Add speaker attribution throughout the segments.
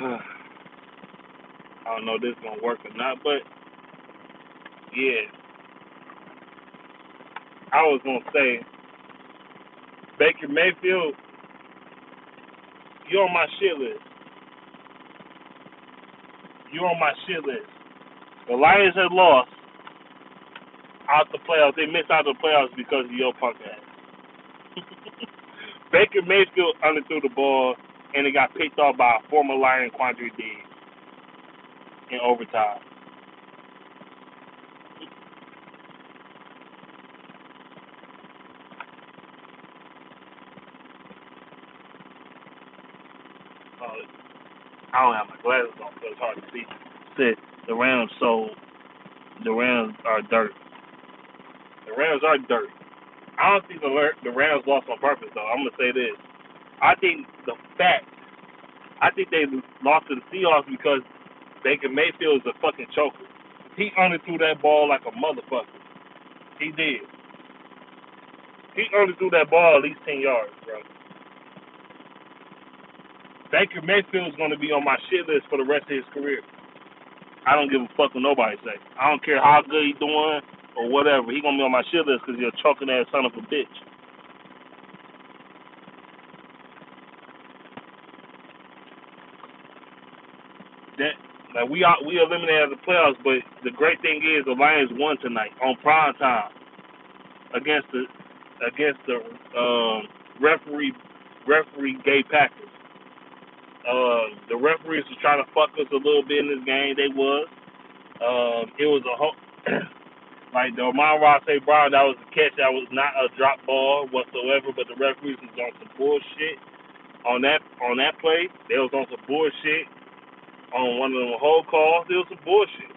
Speaker 1: I don't know if this is gonna work or not, but yeah, I was gonna say Baker Mayfield, you on my shit list. You on my shit list. The Lions have lost out the playoffs. They missed out the playoffs because of your punk ass. Baker Mayfield underthrew the ball and it got picked off by a former Lion Quandre Diggs in overtime. Uh, I don't have my glasses on, so it's hard to see. Said the Rams are dirt. The Rams are dirt. I don't think the Rams lost on purpose though. I'm gonna say this. I think the fact I think they lost to the Seahawks because Baker Mayfield is a fucking choker. He underthrew that ball like a motherfucker. He did. He underthrew that ball at least 10 yards, bro. Baker Mayfield is going to be on my shit list for the rest of his career. I don't give a fuck what nobody say. I don't care how good he's doing or whatever. He going to be on my shit list because he's a choking ass son of a bitch. That like we eliminated the playoffs, but the great thing is the Lions won tonight on prime time against the referee gay Packers. The referees was trying to fuck us a little bit in this game. They was. It was a whole like the Amon-Ra St. Brown. That was a catch. That was not a drop ball whatsoever. But the referees was on some bullshit on that play. They was on some bullshit on one of them whole calls. There was some bullshit.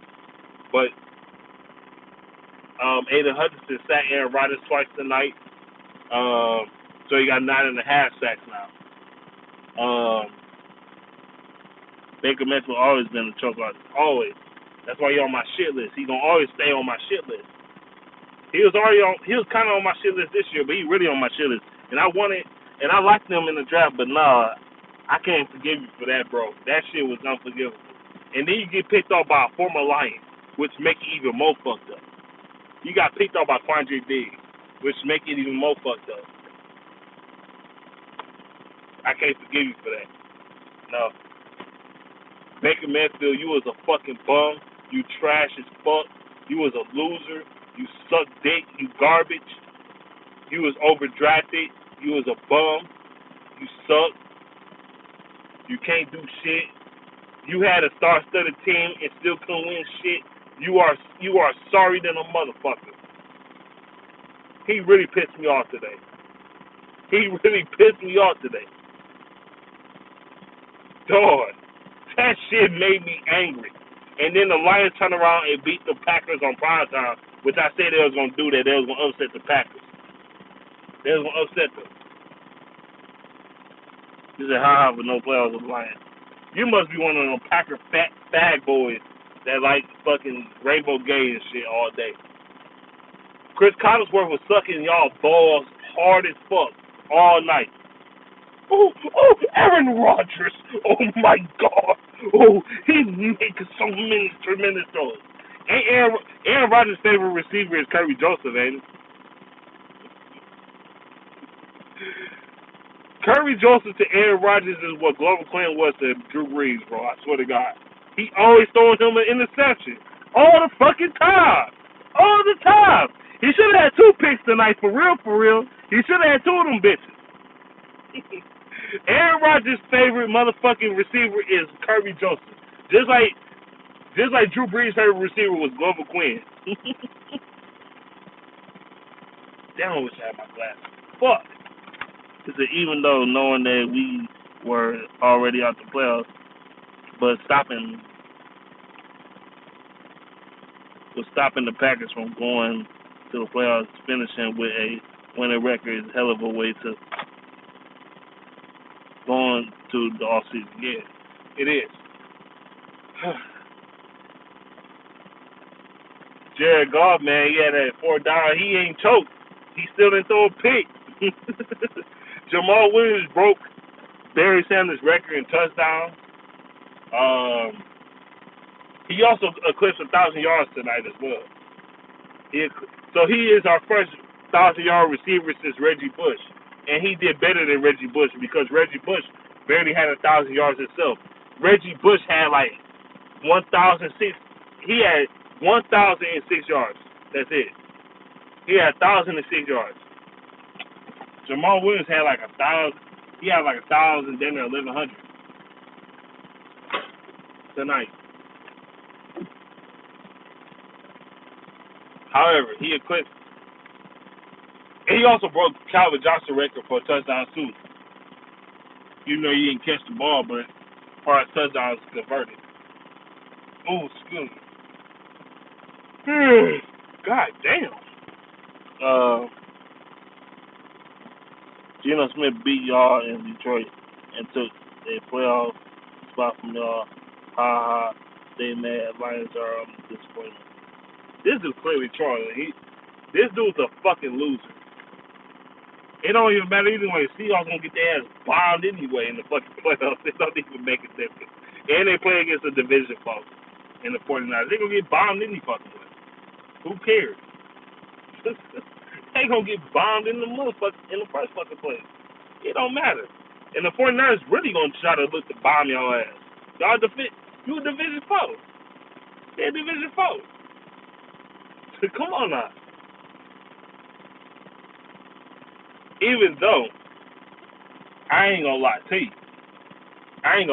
Speaker 1: But Aiden Hutchinson sacked Aaron Rodgers twice tonight. So he got 9.5 sacks now. Baker Mayfield always been a choke artist. Always. That's why he on my shit list. He gonna always stay on my shit list. He was kind of on my shit list this year, but he really on my shit list. And I wanted, and I liked him in the draft, but nah, I can't forgive you for that, bro. That shit was unforgivable. And then you get picked off by a former Lion, which make it even more fucked up. You got picked off by Quandre Diggs, which make it even more fucked up. I can't forgive you for that. No. Baker Mayfield, you was a fucking bum. You trash as fuck. You was a loser. You suck dick. You garbage. You was overdrafted. You was a bum. You suck. You can't do shit. You had a star-studded team and still couldn't win shit. You are sorry than a motherfucker. He really pissed me off today. He really pissed me off today. Dog. That shit made me angry. And then the Lions turned around and beat the Packers on prime time, which I said they was going to do that. They was going to upset the Packers. They was going to upset them. He said, ha, with no playoffs with the Lions. You must be one of them Packer fag boys that like fucking rainbow gay and shit all day. Chris Collinsworth was sucking y'all balls hard as fuck all night. Oh, Aaron Rodgers. Oh, my God. Oh, he's making so many tremendous throws. Ain't Aaron Rodgers' favorite receiver is Kirby Joseph, ain't it? Kirby Joseph to Aaron Rodgers is what Glover Quinn was to Drew Brees, bro. I swear to God. He always throwing him an interception. All the fucking time. All the time. He should have had 2 picks tonight, for real, for real. He should have had 2 of them bitches. Aaron Rodgers' favorite motherfucking receiver is Kirby Joseph. Just like Drew Brees' favorite receiver was Glover Quinn. Damn, I wish I had my glasses. Fuck. Because even though knowing that we were already out the playoffs, but stopping the Packers from going to the playoffs, finishing with a winning record is a hell of a way to going to the offseason. Yeah, it is. Jared Goff, man, he had that 4th down. He ain't choked. He still didn't throw a pick. Jamal Williams broke Barry Sanders' record in touchdowns. He also eclipsed 1,000 yards tonight as well. So he is our first 1,000-yard receiver since Reggie Bush, and he did better than Reggie Bush because Reggie Bush barely had 1,000 yards himself. Reggie Bush had like 1,006. He had 1,006 yards. That's it. He had 1,006 yards. Jamal Williams had like 1,000. He had like 1,000, then 1,100 tonight. However, he eclipsed. And he also broke Calvin Johnson's record for touchdowns too. You know, you didn't catch the ball, but as far as touchdowns converted. Oh, excuse me. God damn. Geno Smith beat y'all in Detroit and took a playoff spot from y'all. Ha ha. They mad. Lions are disappointed. This is clearly trolling. This dude's a fucking loser. It don't even matter either way. Seahawks gonna get their ass bombed anyway in the fucking playoffs. It don't even make a difference. And they play against a division foe in the 49ers. They gonna get bombed any fucking way. Who cares? They gonna get bombed in the first fucking place. It don't matter. And the 49ers really gonna try to look to bomb your ass. Y'all you a division foe. They're a division foe. Come on now. Even though I ain't gonna lie to you. And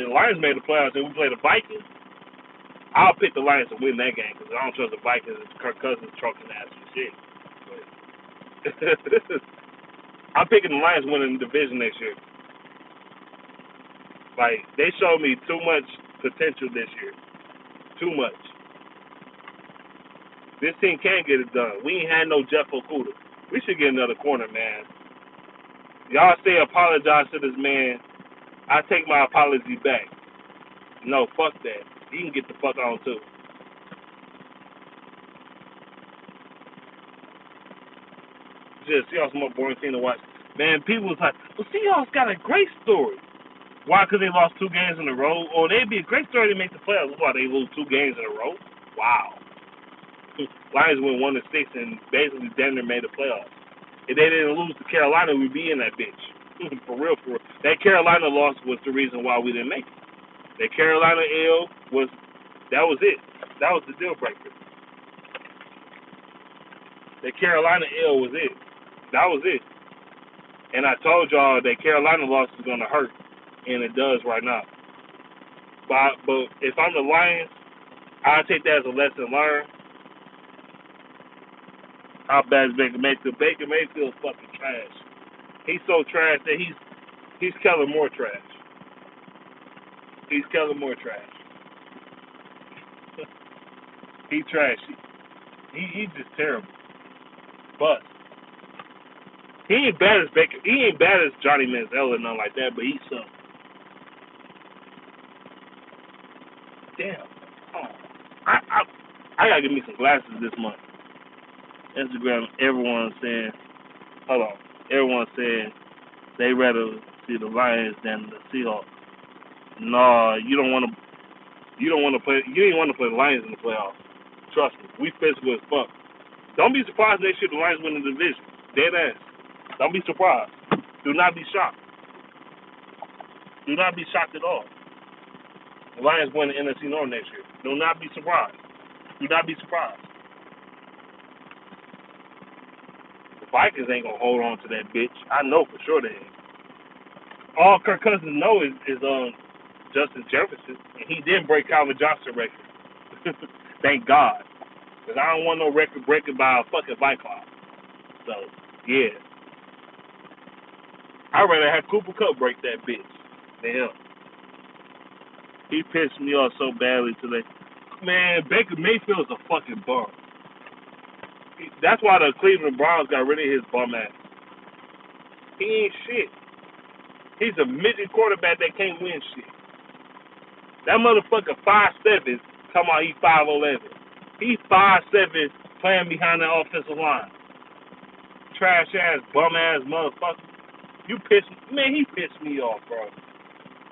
Speaker 1: the Lions made the playoffs and we play the Vikings, I'll pick the Lions to win that game because I don't trust the Vikings and Kirk Cousins trucking ass and shit. But I'm picking the Lions winning the division next year. Like, they showed me too much potential this year. Too much. This team can't get it done. We ain't had no Jeff Okuda. We should get another corner, man. Y'all say apologize to this man. I take my apology back. No, fuck that. He can get the fuck on, too. Just Seahawks more boring team to watch. Man, people was like, well, Seahawks got a great story. Why? Because they lost 2 games in a row? Or they'd be a great story to make the playoffs. Why, they lose 2 games in a row? Wow. Lions went 1-6 and basically damn near made the playoffs. If they didn't lose to Carolina, we'd be in that bitch. For real. That Carolina loss was the reason why we didn't make it. That Carolina L was it. That was the deal breaker. That Carolina L was it. That was it. And I told y'all that Carolina loss is going to hurt, and it does right now. But if I'm the Lions, I'll take that as a lesson learned. How bad is Baker Mayfield? Baker Mayfield's fucking trash. He's so trash that he's Kellen Moore trash. He's Kellen Moore trash. He trashy. He's just terrible. But he ain't bad as Baker. He ain't bad as Johnny Manziel or nothing like that. But he's some. Damn. Oh. I gotta get me some glasses this month. Instagram, everyone's saying they rather see the Lions than the Seahawks. No, you don't want to play. You ain't want to play the Lions in the playoffs. Trust me, we physical as fuck. Don't be surprised next year the Lions win the division. Dead ass. Don't be surprised. Do not be shocked. Do not be shocked at all. The Lions win the NFC North next year. Do not be surprised. Do not be surprised. Vikings ain't gonna hold on to that bitch. I know for sure they ain't. All Kirk Cousins know is Justin Jefferson, and he didn't break Calvin Johnson's record. Thank God, because I don't want no record breaking by a fucking Vikings. So yeah, I'd rather have Cooper Kupp break that bitch than him. He pissed me off so badly today. Man, Baker Mayfield is a fucking bum. That's why the Cleveland Browns got rid of his bum ass. He ain't shit. He's a midget quarterback that can't win shit. That motherfucker 5'7", talking about he's 5'11". He's 5'7", playing behind the offensive line. Trash ass, bum ass motherfucker. He pissed me off, bro.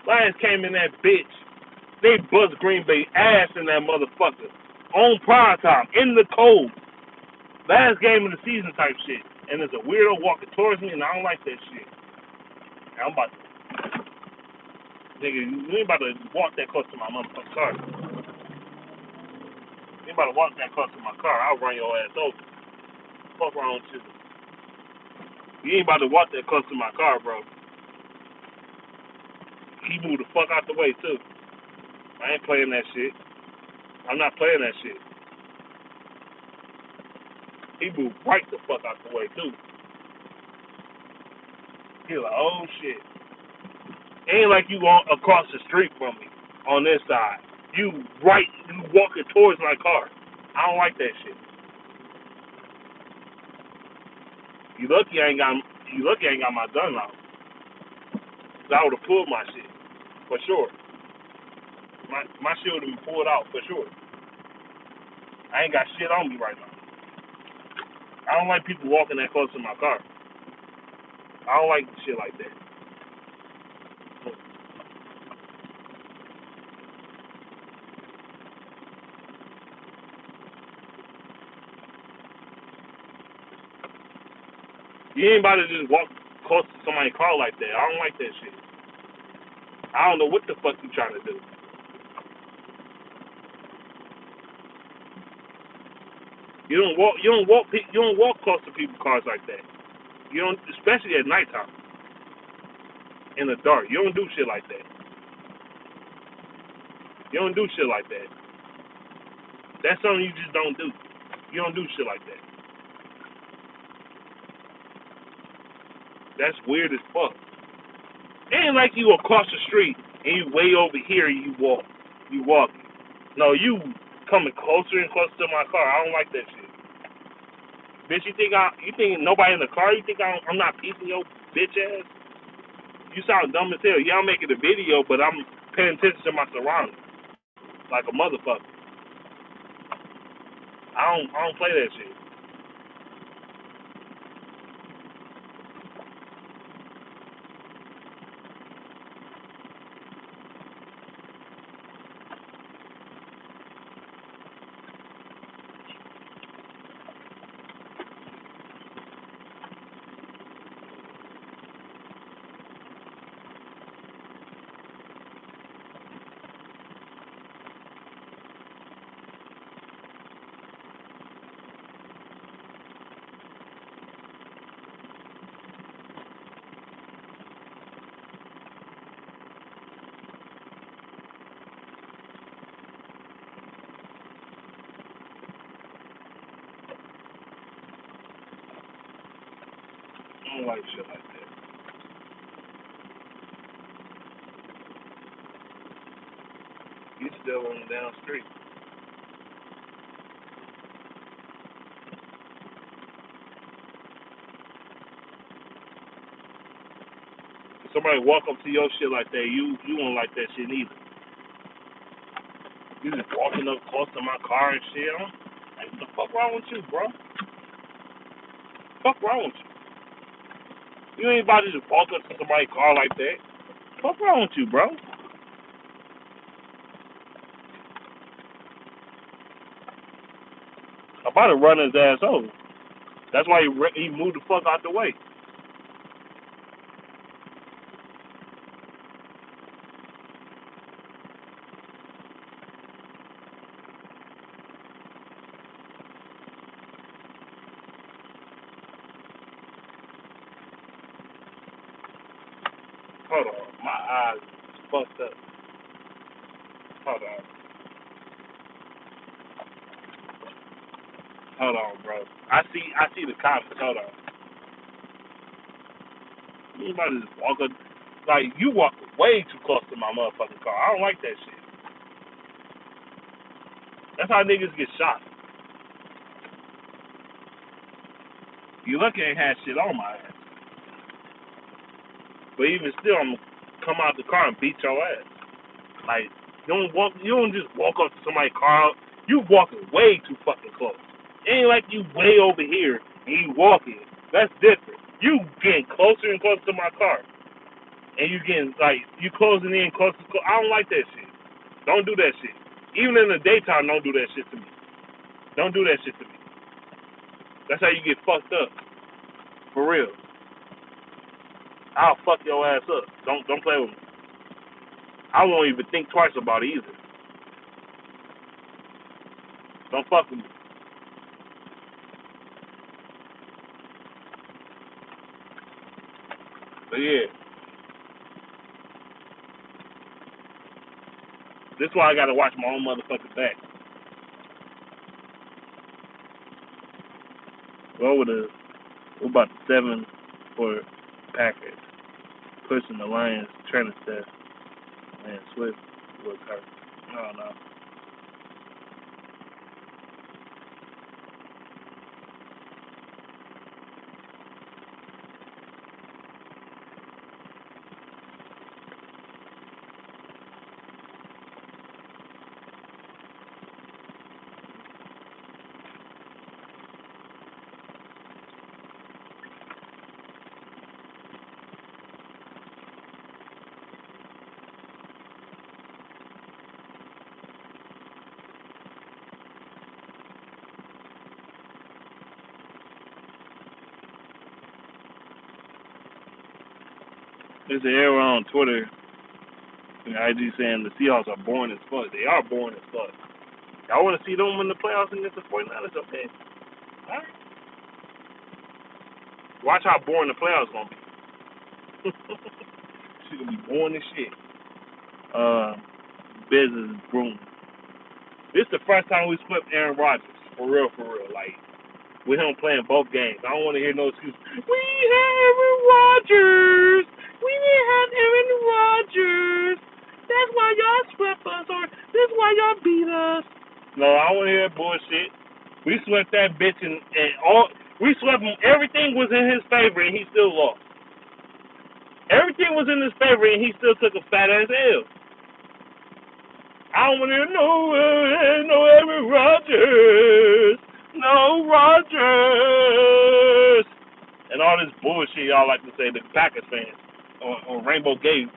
Speaker 1: Lions came in that bitch. They bust Green Bay ass in that motherfucker. On prime time, in the cold. Last game of the season type shit. And there's a weirdo walking towards me, and I don't like that shit. I'm about to, nigga, you ain't about to walk that close to my motherfucking car. You ain't about to walk that close to my car. I'll run your ass over. Fuck wrong with you? You ain't about to walk that close to my car, bro. He moved the fuck out the way, too. I ain't playing that shit. I'm not playing that shit. He moved right the fuck out the way, too. He like, oh, shit. Ain't like you across the street from me on this side. You walking towards my car. I don't like that shit. You lucky I ain't got my gun out. I would have pulled my shit. For sure. My shit would have been pulled out for sure. I ain't got shit on me right now. I don't like people walking that close to my car. I don't like shit like that. You ain't about to just walk close to somebody's car like that. I don't like that shit. I don't know what the fuck you trying to do. You don't walk close to people's cars like that. You don't, especially at nighttime, in the dark. You don't do shit like that. You don't do shit like that. That's something you just don't do. You don't do shit like that. That's weird as fuck. It ain't like you across the street and you way over here and you walk. You walking. No, you coming closer and closer to my car. I don't like that shit. Bitch, you think nobody in the car? You think I'm not peeping your bitch ass? You sound dumb as hell. Yeah, I'm making a video, but I'm paying attention to my surroundings like a motherfucker. I don't play that shit. I don't like shit like that. You still on the down street. If somebody walk up to your shit like that, you won't like that shit neither. You just walking up close to my car and shit. I'm like, what the fuck wrong with you, bro? Fuck wrong with you? You ain't about to just walk up to somebody's car like that. Fuck wrong with you, bro? I'm about to run his ass over. That's why he moved the fuck out the way. Hold on, my eyes fucked up. Hold on. Hold on, bro. I see the comments. Hold on. You about to just walk up, like you walk way too close to my motherfucking car. I don't like that shit. That's how niggas get shot. You lucky I ain't had shit on my ass. But even still, I'm gonna come out the car and beat your ass. Like you don't just walk up to somebody's car. You walking way too fucking close. It ain't like you way over here and you walking. That's different. You getting closer and closer to my car. and you getting like you closing in close. I don't like that shit. Don't do that shit. Even in the daytime, don't do that shit to me. Don't do that shit to me. That's how you get fucked up. For real. I'll fuck your ass up. Don't play with me. I won't even think twice about it either. Don't fuck with me. But yeah. This is why I gotta watch my own motherfucking back. Well, we're about 7 for Packers. Pushing the Lions training staff. Man, Swift was hurt. I don't know. There's an error on Twitter. IG saying the Seahawks are boring as fuck. They are boring as fuck. Y'all want to see them win the playoffs against the 49ers? Okay. All right. Watch how boring the playoffs gonna be. She's gonna be boring as shit. Business is boom. This is the first time we swept Aaron Rodgers. For real, for real. Like, with him playing both games. I don't want to hear no excuse. We had Aaron Rodgers. We didn't have Aaron Rodgers. That's why y'all swept us, or that's why y'all beat us. No, I don't want to hear that bullshit. We swept that bitch, and all we swept him. Everything was in his favor, and he still lost. Everything was in his favor, and he still took a fat ass L. I don't want to hear no Aaron Rodgers. No Rodgers. And all this bullshit y'all like to say, the Packers fans or Rainbow Gate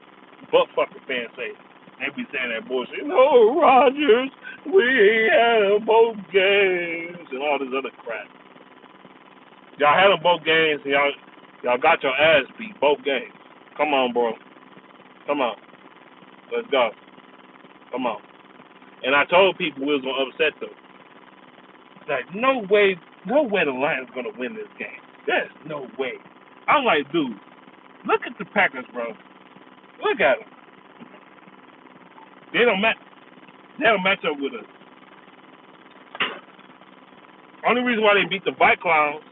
Speaker 1: buttfucker fans say. They be saying that bullshit. No Rodgers. We had both games and all this other crap. Y'all had them both games and y'all got your ass beat both games. Come on, bro. Come on. Let's go. Come on. And I told people we was gonna upset them. Like, no way the Lions gonna win this game. There's no way. I'm like, dude, look at the Packers, bro. Look at them. They don't match up with us. Only reason why they beat the Vikings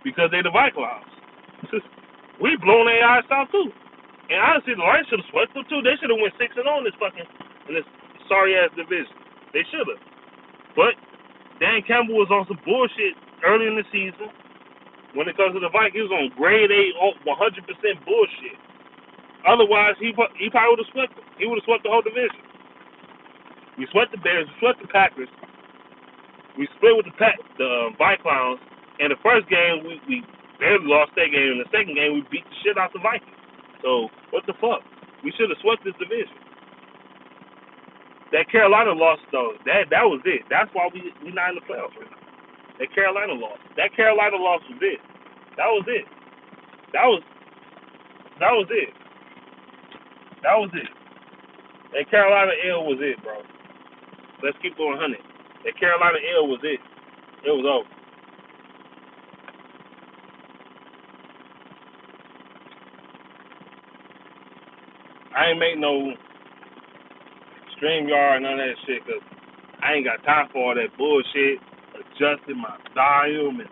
Speaker 1: because they the Vikings. We blown their eyes out too. And honestly, the Lions should have swept them too. They should have went 6-0 in this sorry ass division. They should have. But Dan Campbell was on some bullshit early in the season. When it comes to the Vikings, he was on grade A, 100% bullshit. Otherwise, he probably would have swept them. He would have swept the whole division. We swept the Bears, we swept the Packers. We split with the Vikings. In the first game, we barely lost that game. In the second game, we beat the shit out the Vikings. So, what the fuck? We should have swept this division. That Carolina loss, though, that was it. That's why we not in the playoffs right now. That Carolina loss. That Carolina loss was it. That was it. That was it. That was it. That Carolina L was it, bro. Let's keep going 100. That Carolina L was it. It was over. I ain't make no StreamYard and none of that shit because I ain't got time for all that bullshit. Adjusting my volume and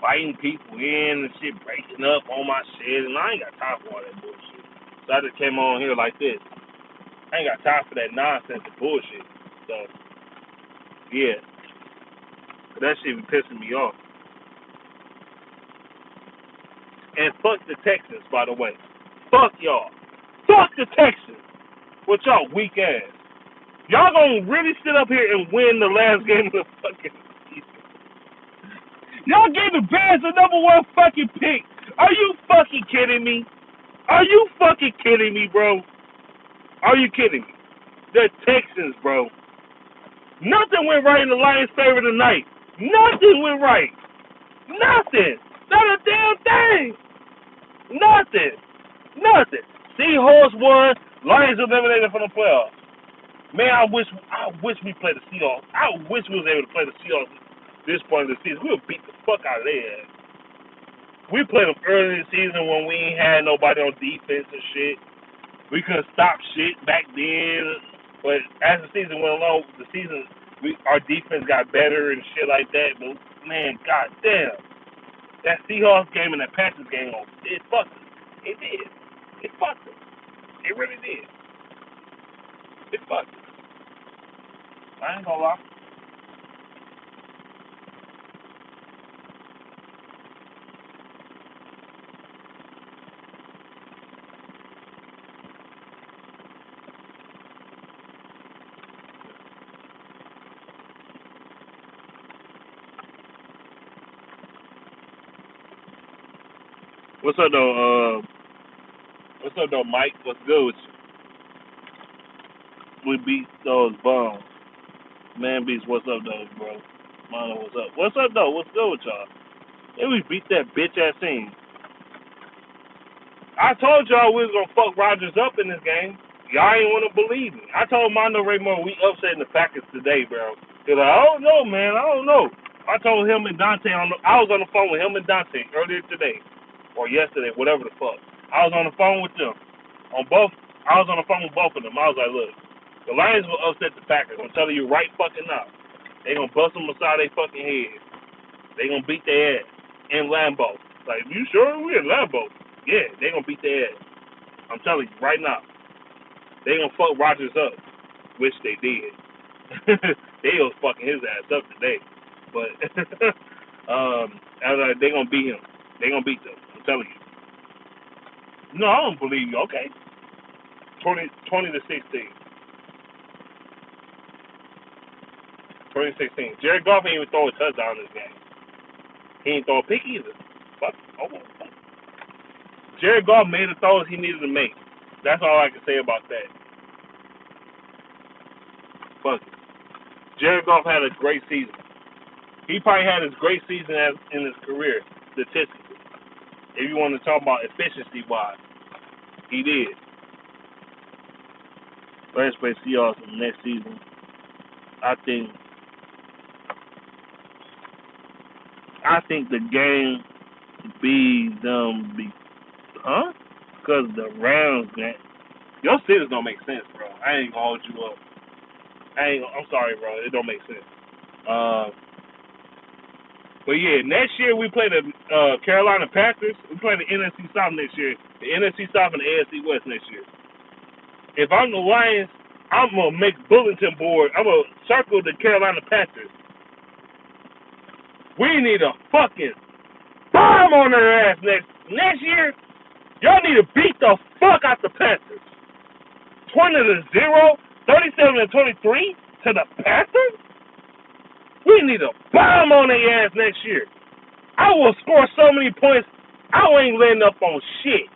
Speaker 1: fighting people in and shit, breaking up on my shit, and I ain't got time for all that bullshit. So I just came on here like this. I ain't got time for that nonsense and bullshit. So, yeah. But that shit be pissing me off. And fuck the Texans, by the way. Fuck y'all. Fuck the Texans. With y'all weak ass. Y'all gonna really sit up here and win the last game of the fucking season. Y'all gave the Bears the #1 fucking pick Are you fucking kidding me? Are you fucking kidding me, bro? Are you kidding me? The Texans, bro. Nothing went right in the Lions' favor tonight. Nothing went right. Nothing. Not a damn thing. Nothing. Nothing. Seahawks won. Lions eliminated from the playoffs. Man, I wish we played the Seahawks. I wish we was able to play the Seahawks this point of the season. We would beat the fuck out of their ass. We played them early in the season when we ain't had nobody on defense and shit. We couldn't stop shit back then. But as the season went along, our defense got better and shit like that. But man, goddamn, that Seahawks game and that Panthers game, it fucked us. It did. It fucked us. It really did. It fucked us. I ain't gonna lie. What's up though? What's up though, Mike? What's good with you? We beat those bums. Man beats, what's up though, bro? Mono, what's up? What's up though? What's good with y'all? And we beat that bitch ass team. I told y'all we was gonna fuck Rodgers up in this game. Y'all ain't wanna believe me. I told Mondo Raymond we upsetting the Packers today, bro. He's like, I don't know, man. I don't know. I told him and Dante I was on the phone with him and Dante earlier today. Or yesterday, whatever the fuck. I was on the phone with them. I was on the phone with both of them. I was like, look, the Lions will upset the Packers. I'm telling you right fucking now. They gonna bust them beside their fucking head. They gonna beat their ass in Lambeau. Like, you sure we in Lambeau? Yeah, they gonna beat their ass. I'm telling you right now. They gonna fuck Rodgers up, which they did. They was fucking his ass up today. But they gonna beat him. They gonna beat them. I'm telling you. No, I don't believe you. Okay. 20 to 16. 2016. Jared Goff ain't even throw a touchdown in this game. He ain't throw a pick either. Fuck. Oh, fuck. Jared Goff made the throws he needed to make. That's all I can say about that. Fuck it. Jared Goff had a great season. He probably had his great season in his career, statistically. If you want to talk about efficiency-wise, he did. Let's play Seahawks next season. I think the game because the Rams, man. Your sentence don't make sense, bro. I ain't gonna hold you up. I'm sorry, bro. It don't make sense. But yeah, next year we play the Carolina Panthers. We play the NFC South next year. The NFC South and the AFC West next year. If I'm the Lions, I'm gonna make bulletin board. I'm gonna circle the Carolina Panthers. We need a fucking bomb on their ass next year. Y'all need to beat the fuck out the Panthers. 20-0, 37-23 to the Panthers. We need a bomb on their ass next year. I will score so many points. I ain't letting up on shit.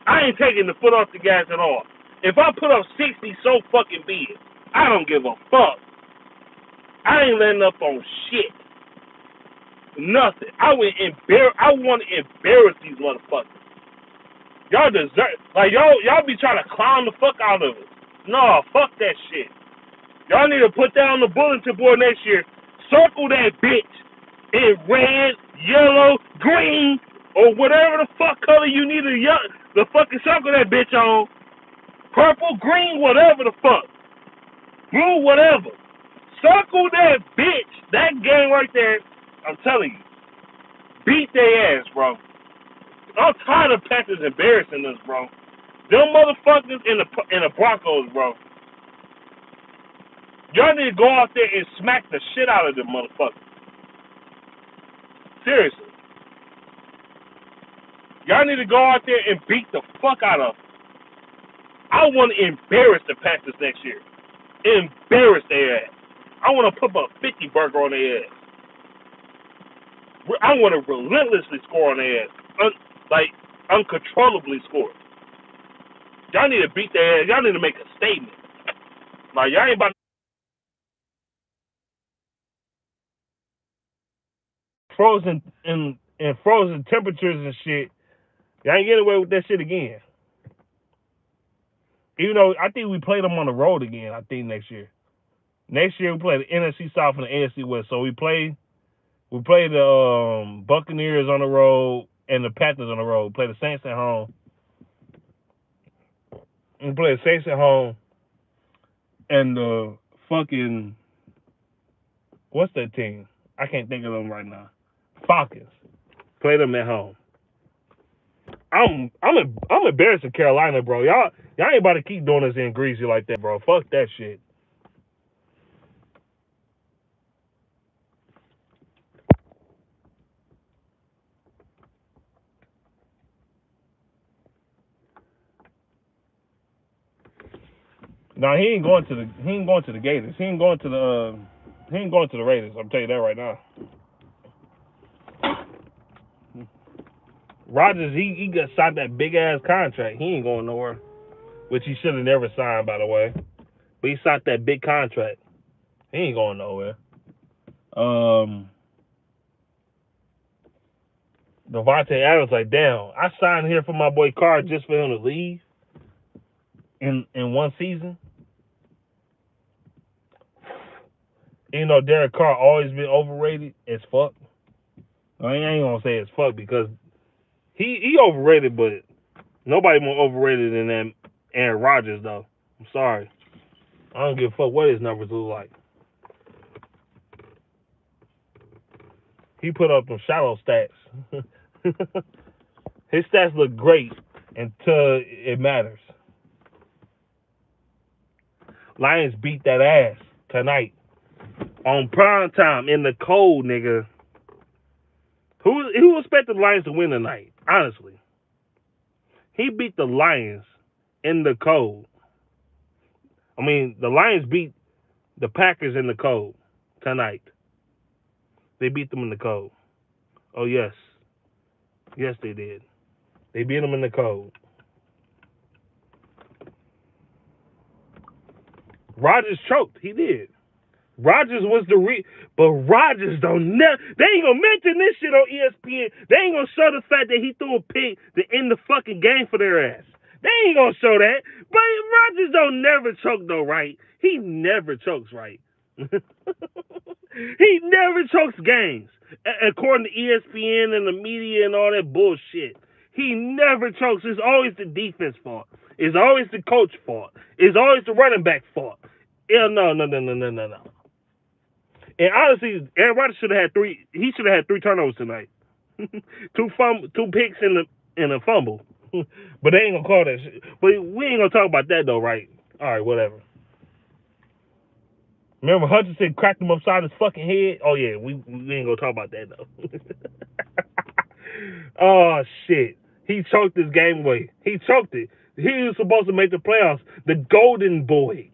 Speaker 1: I ain't taking the foot off the gas at all. If I put up 60, so fucking be it. I don't give a fuck. I ain't letting up on shit. Nothing. I want to embarrass these motherfuckers. Y'all deserve, like y'all be trying to clown the fuck out of us. No, fuck that shit. Y'all need to put that on the bulletin board next year. Circle that bitch in red, yellow, green, or whatever the fuck color you need to fucking circle that bitch on. Purple, green, whatever the fuck. Blue, whatever. Circle that bitch. That game right there, I'm telling you. Beat their ass, bro. I'm tired of Panthers embarrassing us, bro. Them motherfuckers in the Broncos, bro. Y'all need to go out there and smack the shit out of them motherfuckers. Seriously. Y'all need to go out there and beat the fuck out of them. I want to embarrass the Panthers next year. Embarrass their ass. I want to put a 50 burger on their ass. I want to relentlessly score on their ass. Like, uncontrollably score. Y'all need to beat their ass. Y'all need to make a statement. Like, y'all ain't about frozen in frozen temperatures and shit. Y'all ain't getting away with that shit again. Even though I think we play them on the road again. I think next year. Next year we play the NFC South and the AFC West. So we play the Buccaneers on the road and the Panthers on the road. We play the Saints at home. We play the Saints at home and the fucking what's that team? I can't think of them right now. Falcons. Play them at home. I'm embarrassed of Carolina, bro. Y'all ain't about to keep doing us in greasy like that, bro. Fuck that shit. No, he ain't going to the Gators. He ain't going to the Raiders. I'm telling you that right now. Rodgers, he got signed that big ass contract. He ain't going nowhere, which he should have never signed, by the way. But he signed that big contract. He ain't going nowhere. Devontae Adams, like, damn, I signed here for my boy Carr just for him to leave in one season. You know, Derek Carr always been overrated as fuck. I ain't gonna say as fuck because he overrated, but nobody more overrated than that Aaron Rodgers, though. I'm sorry. I don't give a fuck what his numbers look like. He put up some shallow stats. His stats look great until it matters. Lions beat that ass tonight on prime time in the cold, nigga. Who expected the Lions to win tonight? Honestly, he beat the Lions in the cold. I mean, the Lions beat the Packers in the cold tonight. They beat them in the cold. Oh yes, yes they did. They beat them in the cold. Rodgers choked. He did. Rodgers was but Rodgers don't they ain't gonna mention this shit on ESPN. They ain't gonna show the fact that he threw a pick to end the fucking game for their ass. They ain't gonna show that. But Rodgers don't never choke though, right? He never chokes, right? He never chokes games. According to ESPN and the media and all that bullshit. He never chokes. It's always the defense fault. It's always the coach fault. It's always the running back fault. Yeah, no. And honestly, Aaron Rodgers should have had three. He should have had 3 turnovers tonight. two picks and a fumble. But they ain't gonna call that shit. But we ain't gonna talk about that though, right? All right, whatever. Remember Hutchinson cracked him upside his fucking head? Oh yeah, we ain't gonna talk about that though. Oh shit. He choked this game away. He choked it. He was supposed to make the playoffs. The golden boy.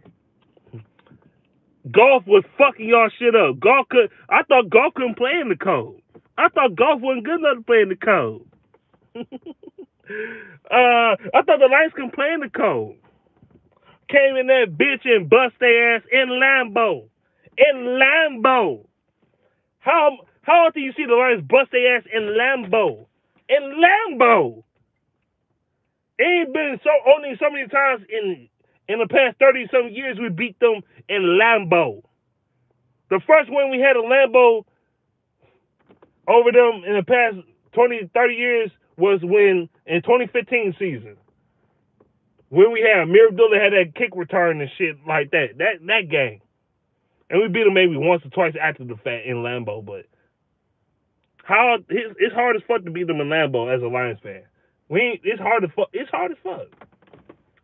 Speaker 1: Golf was fucking y'all shit up. I thought Golf couldn't play in the cold. I thought Golf wasn't good enough to play in the cold. I thought the Lions couldn't play in the cold. Came in that bitch and bust their ass in Lambeau. In Lambeau. How often you see the Lions bust their ass in Lambeau? In Lambeau. It ain't been so many times in the past 30-some years we beat them in Lambeau. The first win we had in Lambeau over them in the past 20, 30 years was when in 2015 season. When we had Amir Abdullah had that kick return and shit like that. That game. And we beat them maybe once or twice after the fact in Lambeau, but it's hard as fuck to beat them in Lambeau as a Lions fan. It's hard as fuck.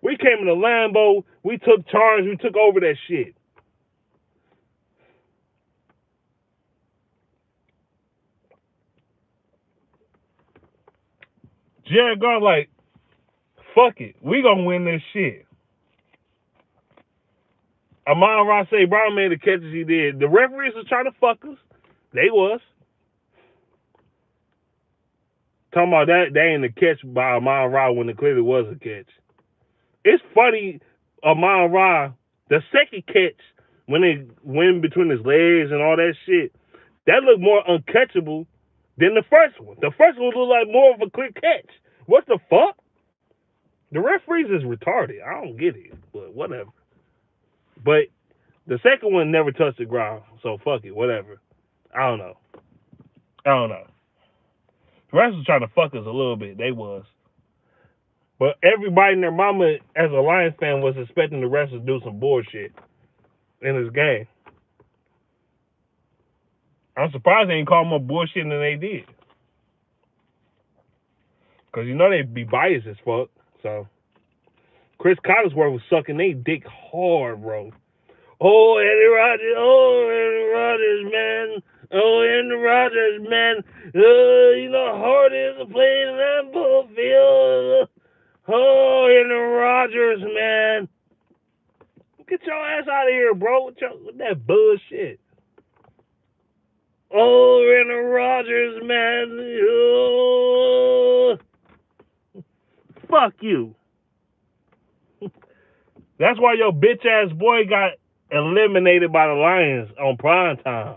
Speaker 1: We came into Lambeau, we took charge, we took over that shit. Jared Goff like, fuck it, we gonna win this shit. Amon-Ra St. Brown made the catches he did. The referees was trying to fuck us. They was. Talking about that ain't a catch by Amon Ra when it clearly was a catch. It's funny, Amon Ra, the second catch, when it went between his legs and all that shit, that looked more uncatchable than the first one. The first one looked like more of a clear catch. What the fuck? The referees is retarded. I don't get it, but whatever. But the second one never touched the ground, so fuck it, whatever. I don't know. The rest was trying to fuck us a little bit. They was. But everybody and their mama, as a Lions fan, was expecting the refs to do some bullshit in this game. I'm surprised they didn't call more bullshit than they did. Because you know they'd be biased as fuck. So, Chris Collinsworth was sucking their dick hard, bro. Oh, Andy Rodgers, man. Oh, Andy Rodgers, man. You know how hard it is to play in that field. Oh, Andy Rodgers, man. Get your ass out of here, bro, with that bullshit. Oh, Andy Rodgers, man. Oh. Fuck you. That's why your bitch ass boy got eliminated by the Lions on prime time.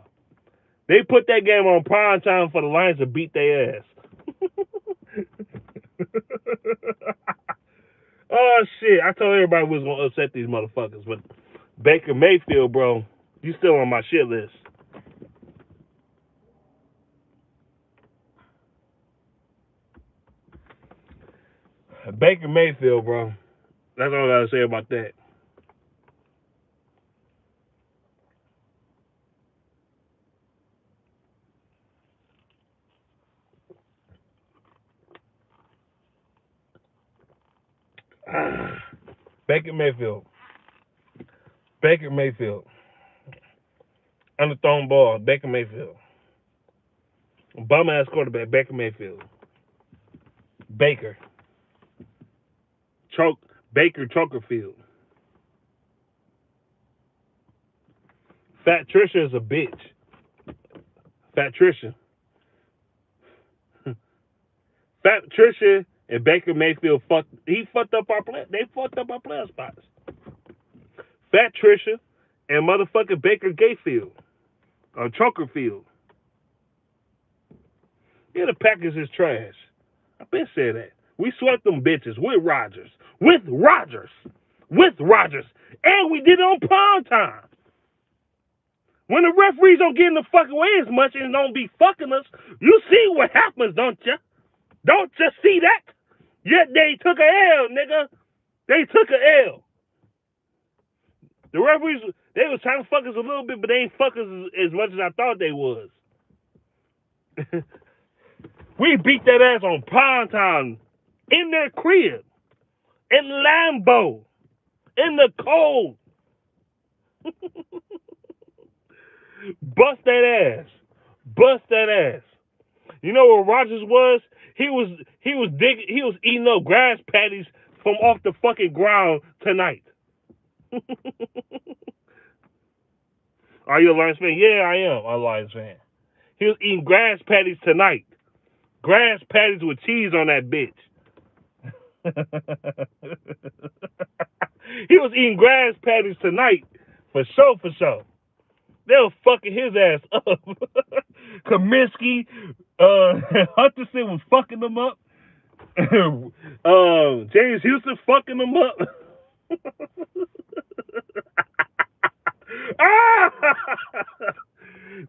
Speaker 1: They put that game on prime time for the Lions to beat their ass. Oh shit! I told everybody we was gonna upset these motherfuckers, but Baker Mayfield, bro, you still on my shit list. Baker Mayfield, bro. That's all I gotta say about that. Baker Mayfield. Underthrown ball, Baker Mayfield. Bum ass quarterback, Baker Mayfield. Baker Chokerfield. Fat Trisha is a bitch. Fat Trisha and Baker Mayfield fucked up our play. They fucked up our playoff spots. Fat Trisha and motherfucking Baker Gayfield. Or Chokerfield. Yeah, the Packers is trash. I've been saying that. We swept them bitches with Rodgers. And we did it on prime time. When the referees don't get in the fucking way as much and don't be fucking us, you see what happens, don't you? Don't you see that? Yet they took a L, nigga. They took a L. The referees, they was trying to fuck us a little bit, but they ain't fuck us as much as I thought they was. We beat that ass on prime time. In their crib. In Lambeau. In the cold. Bust that ass. You know what Rodgers was? He was eating up grass patties from off the fucking ground tonight. Are you a Lions fan? Yeah, I am a Lions fan. He was eating grass patties tonight. Grass patties with cheese on that bitch. He was eating grass patties tonight. For sure. They were fucking his ass up. Kaminsky, Hutchinson was fucking them up. James Houston fucking them up.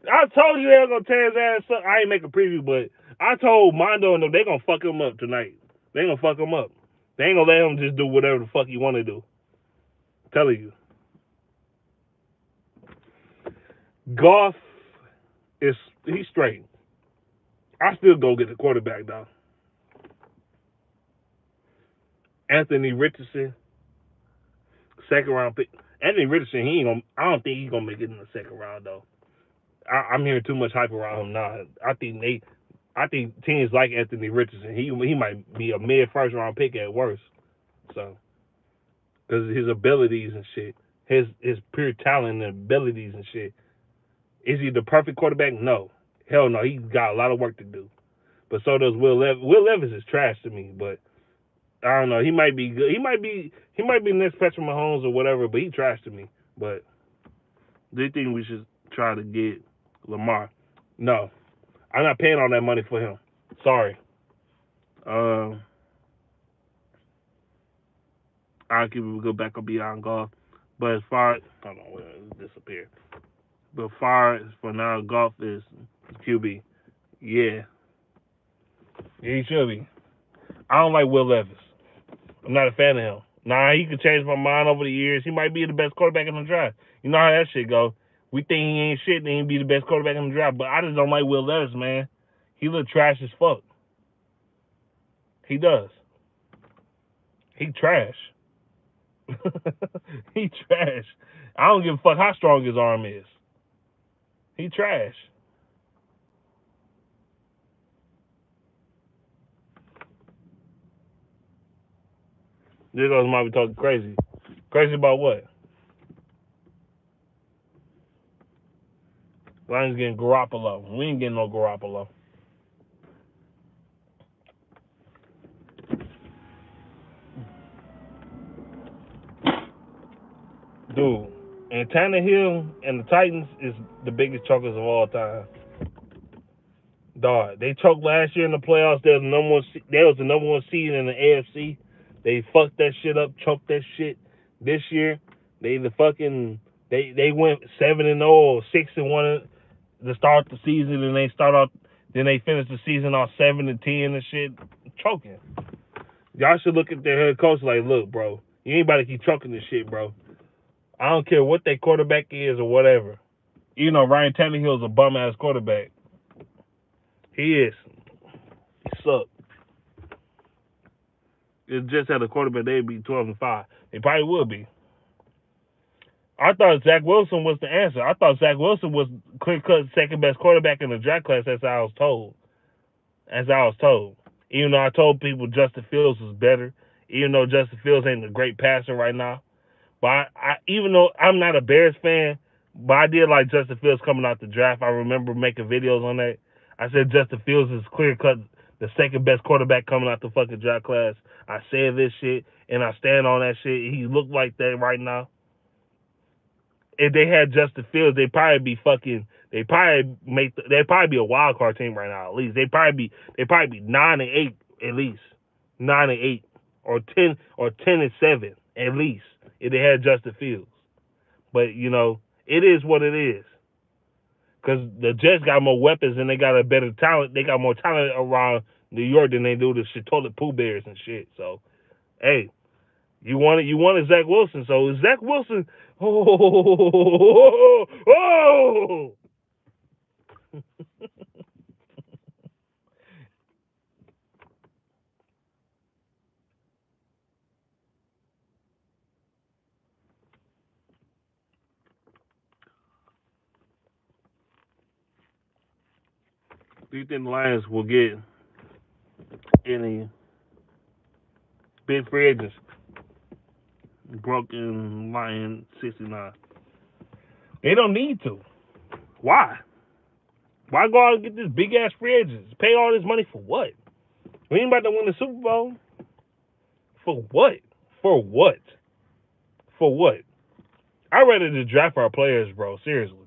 Speaker 1: I told you they were gonna tear his ass up. I ain't make a preview, but I told Mondo and them they gonna fuck him up tonight. They gonna fuck him up. They ain't gonna let him just do whatever the fuck he wanna do. I'm telling you. Goff he's straight. I still go get the quarterback though. Anthony Richardson, second round pick. Anthony Richardson, I don't think he's gonna make it in the second round though. I'm hearing too much hype around him now. I think teams like Anthony Richardson. He might be a mid first round pick at worst. So, because his abilities and shit, his pure talent and abilities and shit. Is he the perfect quarterback? No. Hell no. He's got a lot of work to do. But so does Will Levis. Will Levis is trash to me, but I don't know. He might be good. He might be next Patrick Mahomes or whatever, but he trash to me. But do you think we should try to get Lamar? No. I'm not paying all that money for him. Sorry. I'll give him a good backup beyond golf. But as far as hold on, it disappeared. But as far as for now, golf is QB. Yeah. Yeah, he should be. I don't like Will Levis. I'm not a fan of him. Nah, he could change my mind over the years. He might be the best quarterback in the draft. You know how that shit go. We think he ain't shit, then he'd be the best quarterback in the draft. But I just don't like Will Levis, man. He look trash as fuck. He does. He trash. He trash. I don't give a fuck how strong his arm is. He trash. This goes might be talking crazy. Crazy about what? Lions getting Garoppolo. We ain't getting no Garoppolo. Dude, and Tannehill and the Titans is the biggest chokers of all time. Dog, they choked last year in the playoffs. They was the number one seed in the AFC. They fucked that shit up, choked that shit. This year, they went 7-0 or 6-1 to start the season, and then they finished the season off 7-10 and shit, choking. Y'all should look at their head coach like, look, bro, you ain't about to keep choking this shit, bro. I don't care what their quarterback is or whatever. You know, Ryan Tannehill's a bum ass quarterback. He is. He sucked. It just had a quarterback, they'd be 12-5. They probably would be. I thought Zach Wilson was the answer. I thought Zach Wilson was clear cut second best quarterback in the draft class. That's how I was told. Even though I told people Justin Fields was better, even though Justin Fields ain't a great passer right now. But I even though I'm not a Bears fan, but I did like Justin Fields coming out the draft. I remember making videos on that. I said Justin Fields is clear cut the second best quarterback coming out the fucking draft class. I said this shit and I stand on that shit. He looked like that right now. If they had Justin Fields, they'd probably be a wild card team right now. At least they'd probably be 9-8 at least, 9-8 or 10-7 at least if they had Justin Fields. But you know it is what it is. Because the Jets got more weapons and they got a better talent. They got more talent around New York than they do the Shitola Pooh Bears and shit. So, hey, you wanted Zach Wilson. So Zach Wilson, oh. Do you think the Lions will get any big free agents? Broken Lion 69. They don't need to. Why? Why go out and get this big ass free agents? Pay all this money for what? We ain't about to win the Super Bowl. For what? For what? For what? I'd rather just draft our players, bro. Seriously.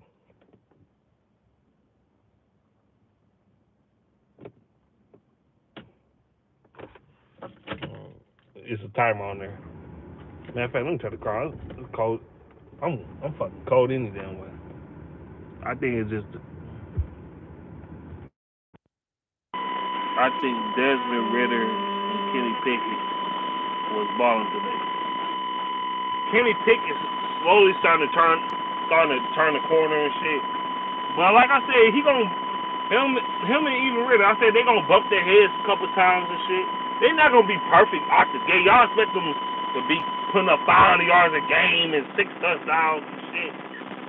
Speaker 1: It's a timer on there. Matter of fact, let me turn the car. It's cold. I'm fucking cold any damn way. I think it's just. I think Desmond Ritter and Kenny Pickett was balling today. Kenny Pickett's slowly starting to turn the corner and shit. But like I said, him and even Ritter. I said they gonna bump their heads a couple times and shit. They're not gonna be perfect out the gate. Y'all expect them to be putting up 500 yards a game and 6 touchdowns and shit.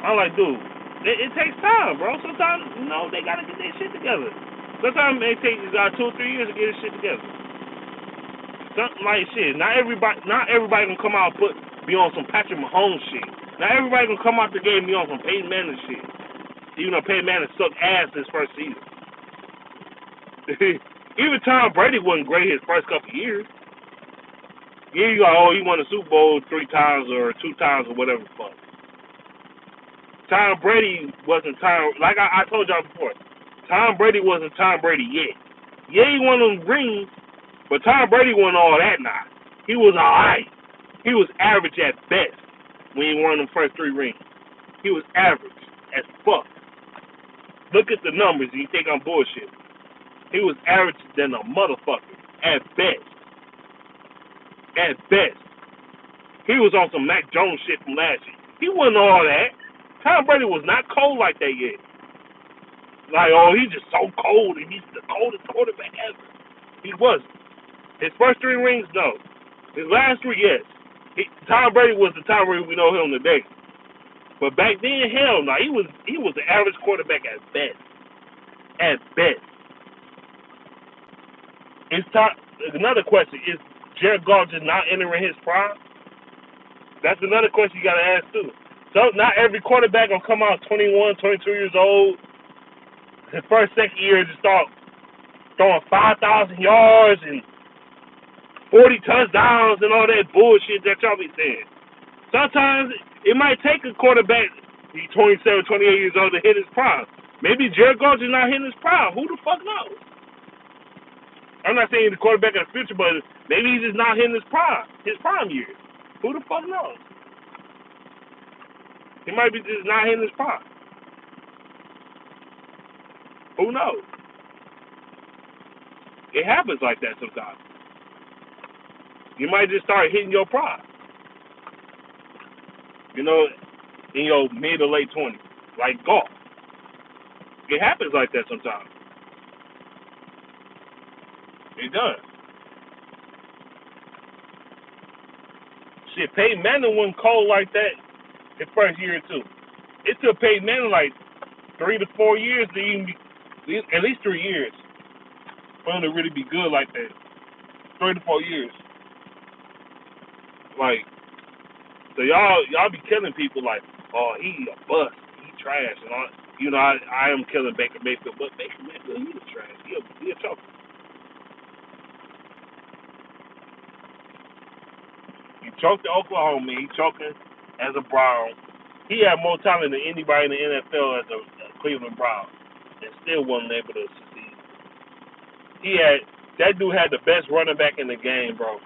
Speaker 1: I'm like, dude, it takes time, bro. Sometimes they gotta get their shit together. Sometimes it takes 2 or 3 years to get this shit together. Something like shit. Not everybody gonna come out and be on some Patrick Mahomes shit. Not everybody gonna come out the game and be on some Peyton Manning shit. Even though Peyton Manning sucked ass this first season. Even Tom Brady wasn't great his first couple of years. Yeah, you go, oh, he won a Super Bowl 3 times or 2 times or whatever the fuck. Tom Brady wasn't Tom, like I told y'all before, Tom Brady wasn't Tom Brady yet. Yeah, he won them rings, but Tom Brady wasn't all that now. He was alright. He was average at best when he won them first 3 rings. He was average as fuck. Look at the numbers and you think I'm bullshit. He was average than a motherfucker at best. At best. He was on some Mac Jones shit from last year. He wasn't all that. Tom Brady was not cold like that yet. Like, oh, he's just so cold and he's the coldest quarterback ever. He wasn't. His first 3 rings, no. His last 3, yes. Tom Brady was the Tom Brady we know him today. But back then, hell no. He was an average quarterback at best. At best. Another question, is Jared Goff just not entering his prime? That's another question you got to ask, too. So not every quarterback gonna come out 21, 22 years old. His first, second year to start throwing 5,000 yards and 40 touchdowns and all that bullshit that y'all be saying. Sometimes it might take a quarterback, he's 27, 28 years old, to hit his prime. Maybe Jared Goff is not hitting his prime. Who the fuck knows? I'm not saying the quarterback of the future, but maybe he's just not hitting his prime years. Who the fuck knows? He might be just not hitting his prime. Who knows? It happens like that sometimes. You might just start hitting your prime. You know, in your mid or late 20s, like golf. It happens like that sometimes. It does. Shit, Peyton Manning wasn't cold like that his first year or two. It took Peyton Manning like 3 to 4 years to even be, at least 3 years, for him to really be good like that. 3 to 4 years. Like, so y'all be killing people like, oh, he a bust, he trash, and all. You know, I am killing Baker Mayfield, but Baker Mayfield, he a trash. He a choker. He choked at Oklahoma. He choking as a Brown. He had more talent than anybody in the NFL as a Cleveland Brown, and still wasn't able to succeed. That dude had the best running back in the game, bro.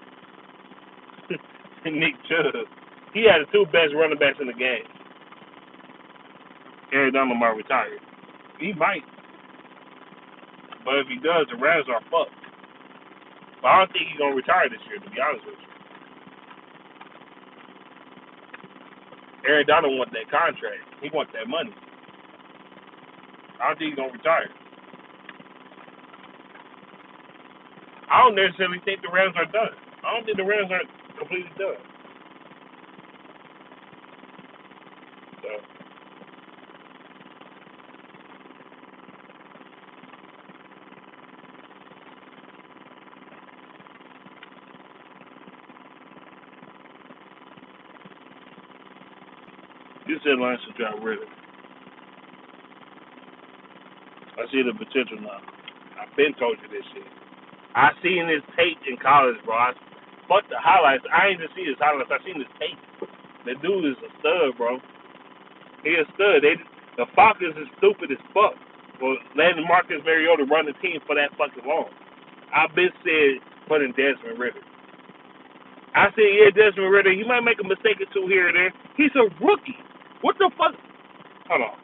Speaker 1: Nick Chubb. He had the 2 best running backs in the game. Aaron Donald might retire. He might. But if he does, the Rams are fucked. But I don't think he's going to retire this year, to be honest with you. Aaron Donald wants that contract. He wants that money. I don't think he's going to retire. I don't necessarily think the Rams are done. I don't think the Rams are completely done. So, you said Lance should drop Ritter. I see the potential now. I've been told you this shit. I seen his tape in college, bro. Fuck the highlights. I ain't just see his highlights. I seen his tape. The dude is a stud, bro. He a stud. The Falcons is stupid as fuck for letting Marcus Mariota run the team for that fucking long. I've been said putting Desmond Ritter. I said, yeah, Desmond Ritter, he might make a mistake or two here and there. He's a rookie. What the fuck? Hold on.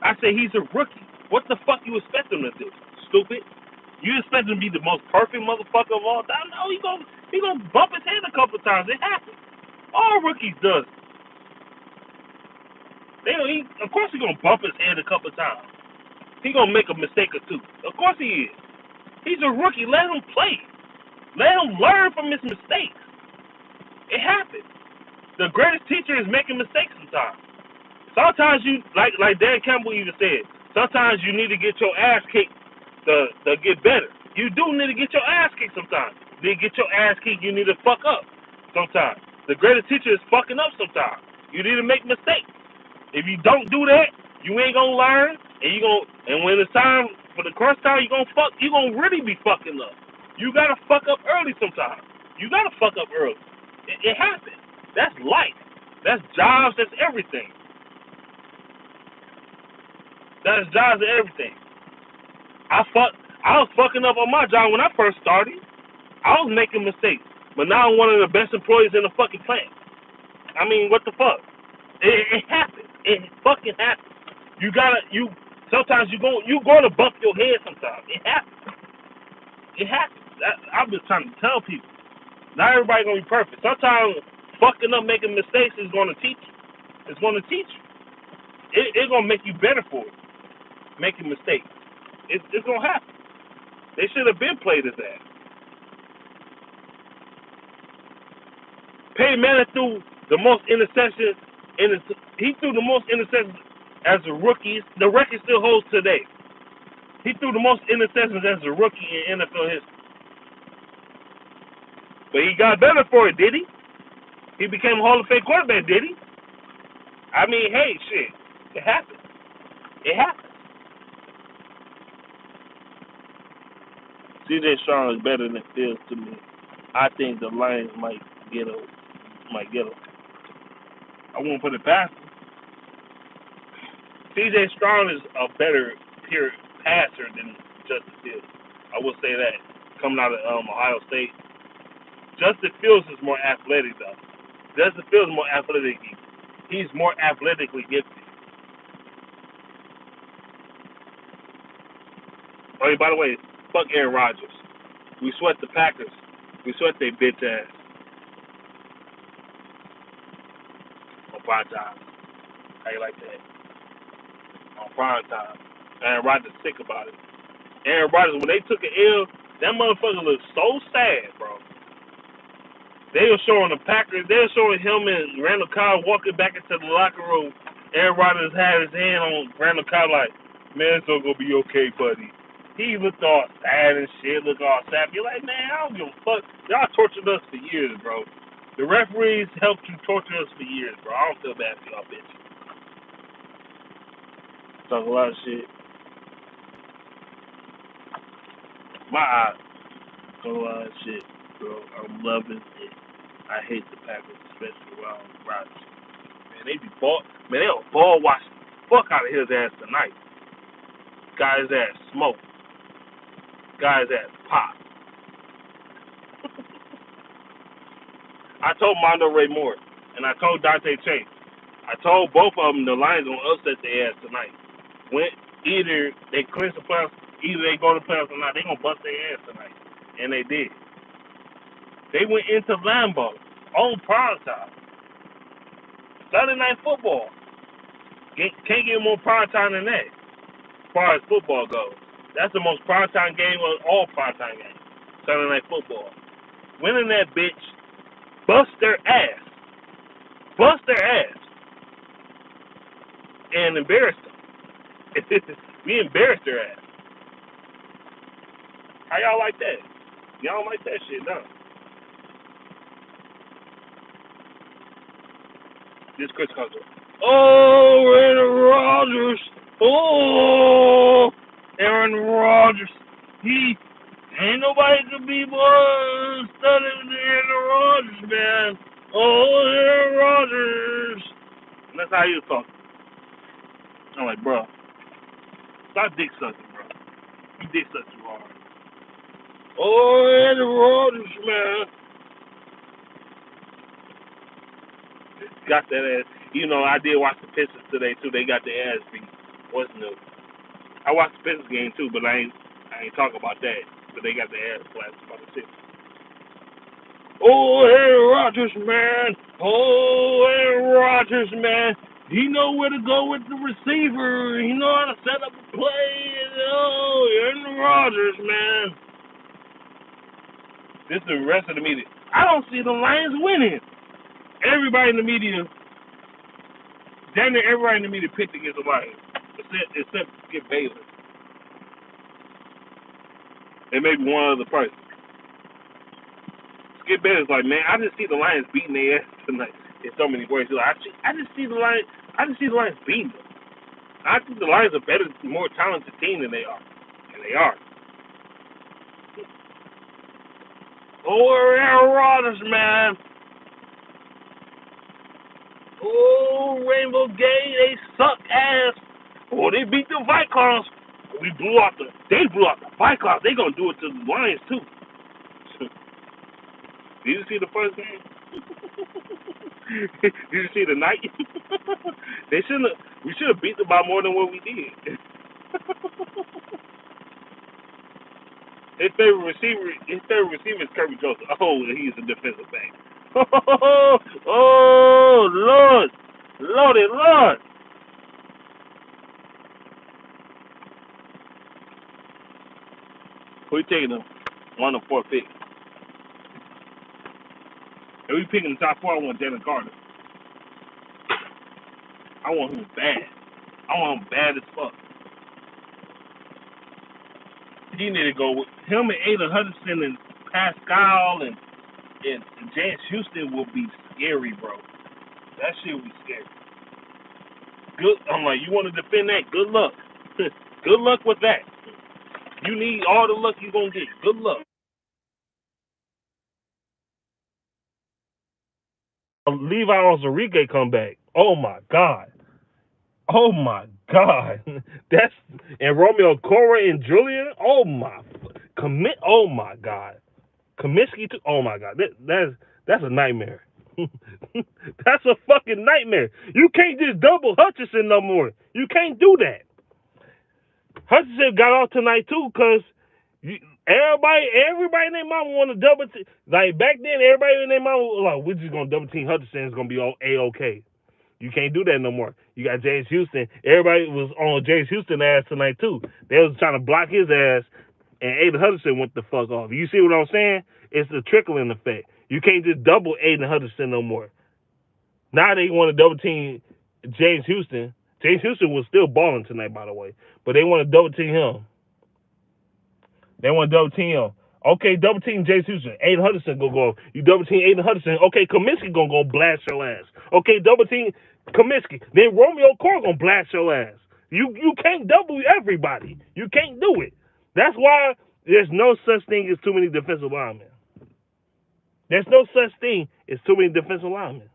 Speaker 1: I said he's a rookie. What the fuck you expect him to do? Stupid. You expect him to be the most perfect motherfucker of all time? No, he gonna bump his head a couple times. It happens. All rookies does. Of course he's gonna bump his head a couple times. He gonna make a mistake or two. Of course he is. He's a rookie. Let him play. Let him learn from his mistakes. It happens. The greatest teacher is making mistakes sometimes. Sometimes you, like Dan Campbell even said, sometimes you need to get your ass kicked to get better. You do need to get your ass kicked sometimes. You need to get your ass kicked, you need to fuck up sometimes. The greatest teacher is fucking up sometimes. You need to make mistakes. If you don't do that, You ain't gonna learn, and when it's time for the crunch time, you gonna really be fucking up. You gotta fuck up early sometimes. You gotta fuck up early. It happens. That's life. That's jobs. That's everything. That's jobs and everything. I was fucking up on my job when I first started. I was making mistakes, but now I'm one of the best employees in the fucking plant. I mean, what the fuck? It happens. It fucking happens. Sometimes you gonna bump your head sometimes. It happens. It happens. I've been trying to tell people. Not everybody gonna be perfect. Sometimes fucking up, making mistakes is gonna teach you. It's gonna teach you. It's gonna make you better for it. Making mistakes. It's gonna happen. They should have been played as that. Peyton Manning threw the most interceptions he threw the most interceptions as a rookie. The record still holds today. He threw the most interceptions as a rookie in NFL history. But he got better for it, did he? He became a Hall of Fame quarterback, did he? I mean, hey, shit. It happened. It happened. C.J. Stroud is better than Fields to me. I think the Lions might get him. I won't put it past him. C.J. Stroud is a better pure passer than Justin Fields. I will say that. Coming out of Ohio State. Justin Fields is more athletic, though. Justin Fields is more athletic. He's more athletically gifted. Oh, by the way, fuck Aaron Rodgers. We sweat the Packers. We sweat their bitch ass. On prime time. How you like that? On prime time. Aaron Rodgers sick about it. Aaron Rodgers, when they took an L, that motherfucker looked so sad, bro. They were showing the Packers. They were showing him and Randall Cobb walking back into the locker room. Aaron Rodgers had his hand on Randall Cobb like, man, it's all gonna be okay, buddy. He looked all sad and shit, looked all sad. You're like, man, I don't give a fuck. Y'all tortured us for years, bro. The referees helped you torture us for years, bro. I don't feel bad for y'all, bitch. Talk a lot of shit. My eyes. Talk a lot of shit, bro. I'm loving it. I hate the Packers, especially around Rodgers. Man, they'll ball watch the fuck out of his ass tonight. Got his ass smoked. Got his ass popped. I told Mondo Ray Moore, and I told Dante Chase. I told both of them the Lions gonna upset their ass tonight. When either they clinch the playoffs, either they go to the playoffs or not, they gonna bust their ass tonight, and they did. They went into Lambeau on prime time. Sunday Night Football. Can't get more prime time than that, as far as football goes. That's the most prime time game of all prime time games. Sunday Night Football. Winning that bitch, bust their ass. Bust their ass. And embarrass them. We embarrassed their ass. How y'all like that? Y'all don't like that shit, no. This Chris comes up. Oh, Aaron Rodgers. Oh, Aaron Rodgers. He ain't nobody could be more studying than Aaron Rodgers, man. Oh, Aaron Rodgers. And that's how he was talking. I'm like, bro, stop dick sucking, bro. You dick suck too hard. Oh, Aaron Rodgers, man. Got that ass. You know, I did watch the Pistons today too. They got their ass beat. What's new? I watched the Pistons game too, but I ain't talking about that. But they got their ass blasted by the Sixers. Oh, Aaron Rodgers, man. Oh, Aaron Rodgers, man. He know where to go with the receiver. He know how to set up a play. Oh, Aaron Rodgers, man. This is the rest of the media. I don't see the Lions winning. Everybody in the media, damn near everybody in the media picked against the Lions, except Skip Bayless. And maybe one other person. Skip Bayless like, man, I just see the Lions beating their ass tonight in so many words. Like, I just see the Lions beating them. I think the Lions are better, more talented team than they are. And they are. Oh, Aaron Rodgers, man. Oh, Rainbow Gate, they suck ass. Oh, they beat the Vikings. They blew out the Vikings. They gonna do it to the Lions too. Did you see the first game? Did you see the night? They shouldn't. We should have beat them by more than what we did. His favorite receiver is Kirby Joseph. Oh, he's a defensive back. Oh, Lord. Lordy, Lord. Who you taking them? 1 or 4 picks. If we picking the top 4, I want Jalen Carter. I want him bad. I want him bad as fuck. He need to go with him and Aiden Hutchinson and Pascal and James Houston will be scary, bro. That shit will be scary. Good. I'm like, you want to defend that? Good luck. Good luck with that. You need all the luck you're going to get. Good luck. Levi Onwuzurike come back. Oh, my God. Oh, my God. That's and Romeo Cora and Julian. Oh, my. Oh, my God. Kaminsky, too. Oh, my God. That's a nightmare. That's a fucking nightmare. You can't just double Hutchinson no more. You can't do that. Hutchinson got off tonight too, cause everybody in their mama want to double team. Like back then, everybody in their mama was like, we're just gonna double team Hutchinson. It's gonna be all A-OK. You can't do that no more. You got James Houston. Everybody was on James Houston ass tonight too. They was trying to block his ass, and Aiden Hutchinson went the fuck off. You see what I'm saying? It's the trickling effect. You can't just double Aiden Hutchinson no more. Now they want to double team James Houston. James Houston was still balling tonight, by the way, but they want to double team him. They want to double team him. Okay, double team James Houston. Aiden Hutchinson gonna go. You double team Aiden Hutchinson. Okay, Kaminsky gonna go blast your ass. Okay, double team Kaminsky. Then Romeo Cora gonna blast your ass. You can't double everybody. You can't do it. That's why there's no such thing as too many defensive linemen. There's no such thing as too many defensive linemen.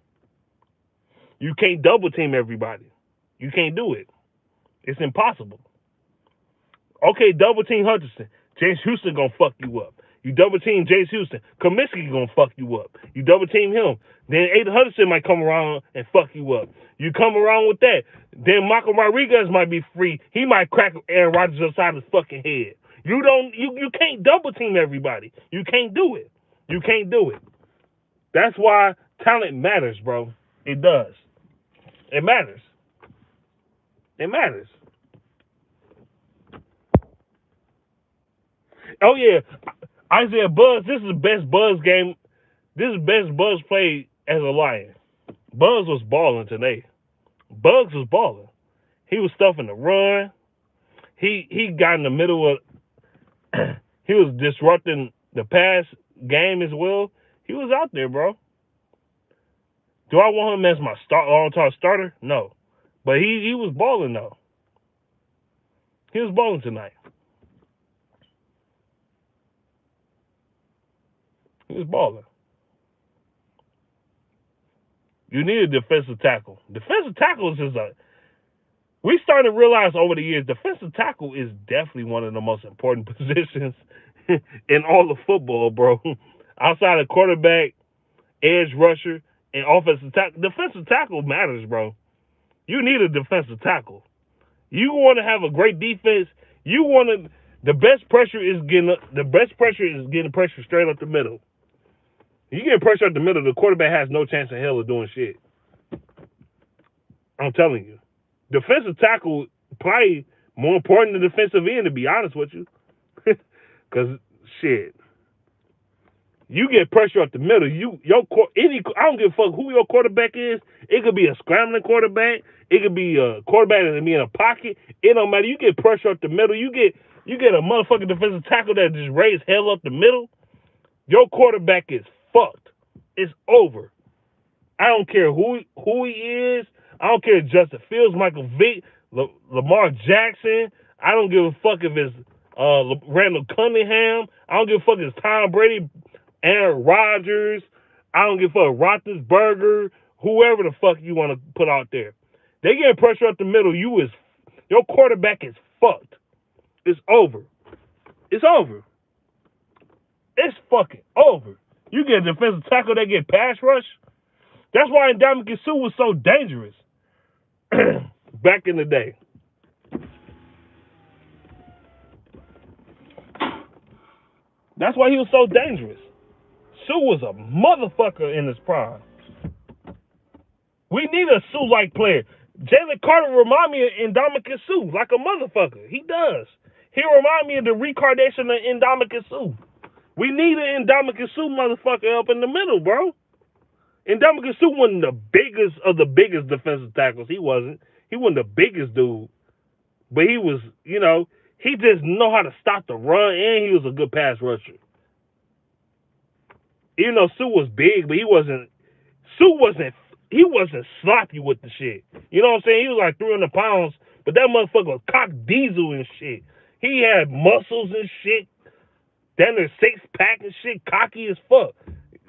Speaker 1: You can't double team everybody. You can't do it. It's impossible. Okay, double team Hutchinson. James Houston gonna fuck you up. You double team James Houston. Kaminsky gonna fuck you up. You double team him. Then Aiden Hutchinson might come around and fuck you up. You come around with that. Then Michael Rodriguez might be free. He might crack Aaron Rodgers upside his fucking head. You can't double team everybody. You can't do it. You can't do it. That's why talent matters, bro. It does. It matters. It matters. Oh yeah, Isaiah Buzz. This is the best Buzz game. This is the best Buzz played as a Lion. Buzz was balling today. Buzz was balling. He was stuffing the run. He got in the middle of. He was disrupting the pass game as well. He was out there, bro. Do I want him as my all-time starter? No. But he was balling, though. He was balling tonight. He was balling. You need a defensive tackle. Defensive tackles is we started to realize over the years, defensive tackle is definitely one of the most important positions in all of football, bro. Outside of quarterback, edge rusher, and offensive tackle, defensive tackle matters, bro. You need a defensive tackle. You want to have a great defense. The best pressure is getting pressure straight up the middle. You get pressure up the middle, the quarterback has no chance in hell of doing shit. I'm telling you, defensive tackle probably more important than defensive end, to be honest with you. Because shit, you get pressure up the middle. I don't give a fuck who your quarterback is. It could be a scrambling quarterback. It could be a quarterback that be in a pocket. It don't matter. You get pressure up the middle. You get a motherfucking defensive tackle that just raise hell up the middle. Your quarterback is fucked. It's over. I don't care who he is. I don't care if Justin Fields, Michael Vick, Lamar Jackson. I don't give a fuck if it's Randall Cunningham. I don't give a fuck if it's Tom Brady, Aaron Rodgers. I don't give a fuck Roethlisberger, whoever the fuck you want to put out there. They getting pressure up the middle. Your quarterback is fucked. It's over. It's over. It's fucking over. You get a defensive tackle that get pass rush. That's why Ndamukong Suh was so dangerous back in the day. That's why he was so dangerous. Suh was a motherfucker in his prime. We need a Suh-like player. Jalen Carter remind me of Ndamukong Suh like a motherfucker. He does. He remind me of the reincarnation of Ndamukong Suh. We need an Ndamukong Suh motherfucker up in the middle, bro. Ndamukong Suh wasn't the biggest of the biggest defensive tackles. He wasn't. He wasn't the biggest dude. But he was, he just know how to stop the run, and he was a good pass rusher. Even though Suh was big, but he wasn't sloppy with the shit. You know what I'm saying? He was like 300 pounds, but that motherfucker was cock diesel and shit. He had muscles and shit. Then there's 6-pack and shit, cocky as fuck.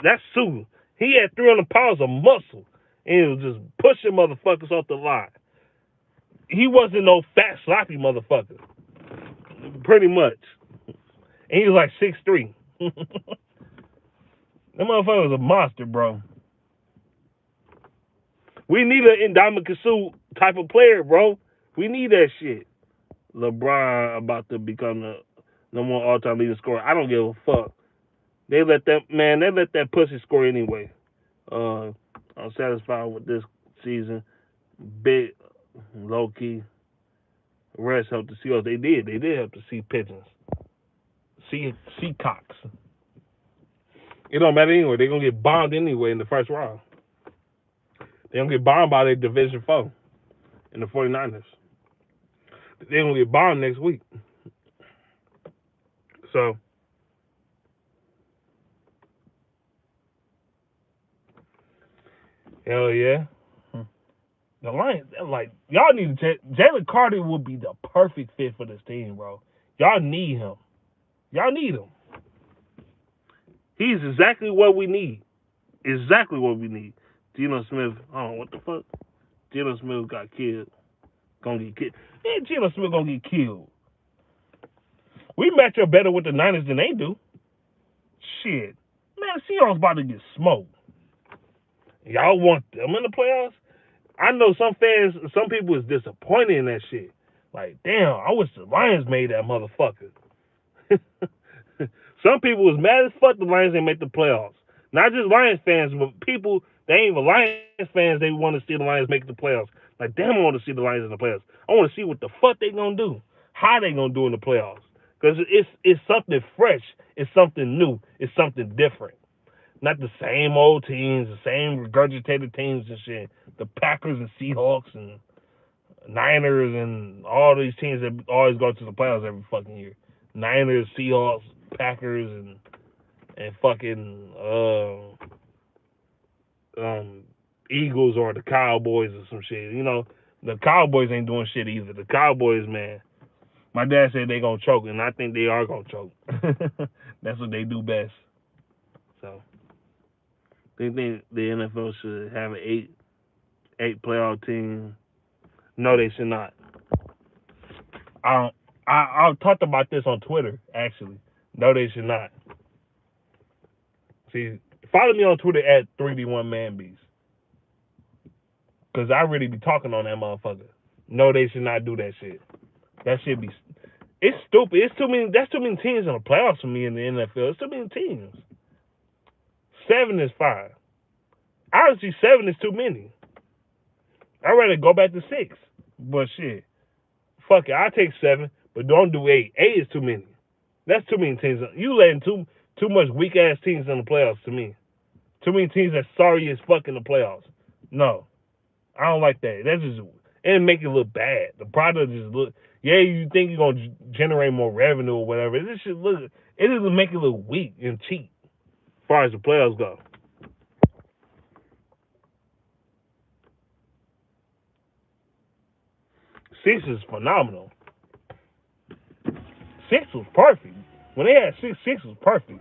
Speaker 1: That's Suh. He had 300 pounds of muscle, and he was just pushing motherfuckers off the line. He wasn't no fat, sloppy motherfucker. Pretty much. And he was like 6'3". That motherfucker was a monster, bro. We need an Ndamukong Suh type of player, bro. We need that shit. LeBron about to become the number one all-time leading scorer. I don't give a fuck. They let that pussy score anyway. I'm satisfied with this season. Big, low-key. Rest helped the Seahawks. They did help the Sea Pigeons. Sea Cocks. It don't matter anyway. They're going to get bombed anyway in the first round. They're going to get bombed by their division foe in the 49ers. They're going to get bombed next week. So, hell yeah. The Lions, y'all need to Jalen Carter would be the perfect fit for this team, bro. Y'all need him. He's exactly what we need. Exactly what we need. Geno Smith, what the fuck? Geno Smith got killed. Gonna get killed. Man, Geno Smith gonna get killed. We match up better with the Niners than they do. Shit. Man, the Seahawks about to get smoked. Y'all want them in the playoffs? I know some people is disappointed in that shit. Like, damn, I wish the Lions made that motherfucker. Some people was mad as fuck the Lions didn't make the playoffs. Not just Lions fans, but people that ain't even Lions fans, they want to see the Lions make the playoffs. Like, damn, I want to see the Lions in the playoffs. I want to see what the fuck they gonna do. How they gonna do in the playoffs. Because it's something fresh. It's something new. It's something different. Not the same old teams, the same regurgitated teams and shit. The Packers and Seahawks and Niners and all these teams that always go to the playoffs every fucking year. Niners, Seahawks, Packers, and fucking Eagles or the Cowboys or some shit. The Cowboys ain't doing shit either. The Cowboys, man, my dad said they gonna choke, and I think they are gonna choke. That's what they do best. So, they think the NFL should have an eight playoff team. No, they should not. I talked about this on Twitter, actually. No, they should not. See, follow me on Twitter at 3D1ManBeast. Because I really be talking on that motherfucker. No, they should not do that shit. That shit be... It's stupid. That's too many teams in the playoffs for me in the NFL. It's too many teams. 7 is fine. Honestly, 7 is too many. I'd rather go back to 6. But shit. Fuck it. I'll take 7, but don't do 8. 8 is too many. That's too many teams. You letting too much weak ass teams in the playoffs to me. Too many teams that's sorry as fuck in the playoffs. No. I don't like that. That's just, it make it look bad. The product just look, yeah, you think you're gonna generate more revenue or whatever. It doesn't make it look weak and cheap as far as the playoffs go.
Speaker 2: 6 is phenomenal. 6 was perfect. When they had 6 was perfect.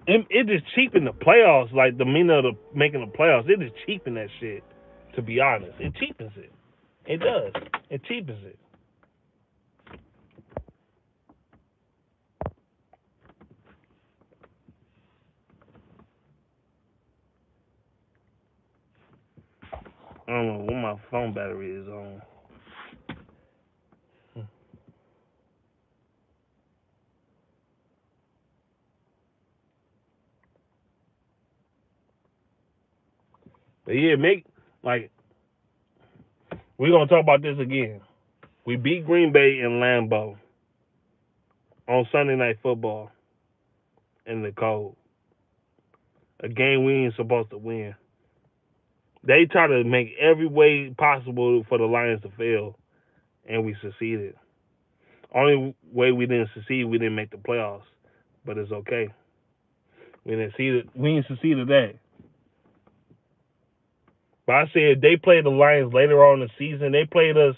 Speaker 2: It just cheapened the playoffs, like the meaning of making the playoffs. It just cheapened that shit, to be honest. It cheapens it. It does. It cheapens it. I don't know what my phone battery is on. But yeah, we're gonna talk about this again. We beat Green Bay in Lambeau on Sunday Night Football in the cold. A game we ain't supposed to win. They try to make every way possible for the Lions to fail, and we succeeded. Only way we didn't succeed, we didn't make the playoffs, but it's okay. We didn't succeed at that. But I said they played the Lions later on in the season. They played us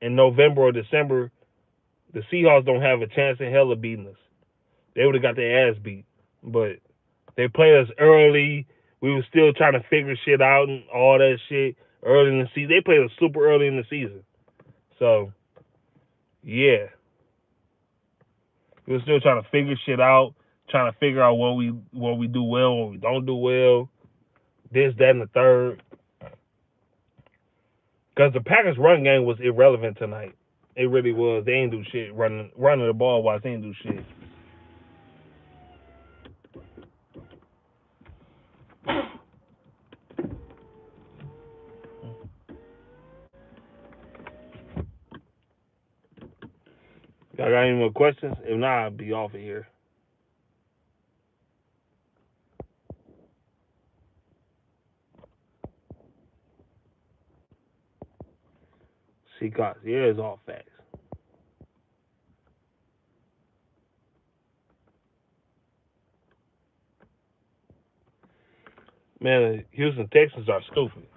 Speaker 2: in November or December. The Seahawks don't have a chance in hell of beating us. They would have got their ass beat. But they played us early. We were still trying to figure shit out and all that shit early in the season. They played us super early in the season. So, yeah. We were still trying to figure shit out, trying to figure out what we do well, what we don't do well. This, that, and the third. Because the Packers' run game was irrelevant tonight. It really was. They ain't do shit running the ball wise. They ain't do shit. Y'all got any more questions? If not, I'll be off of here. Seahawks, yeah, it's all facts. Man, the Houston Texans are stupid.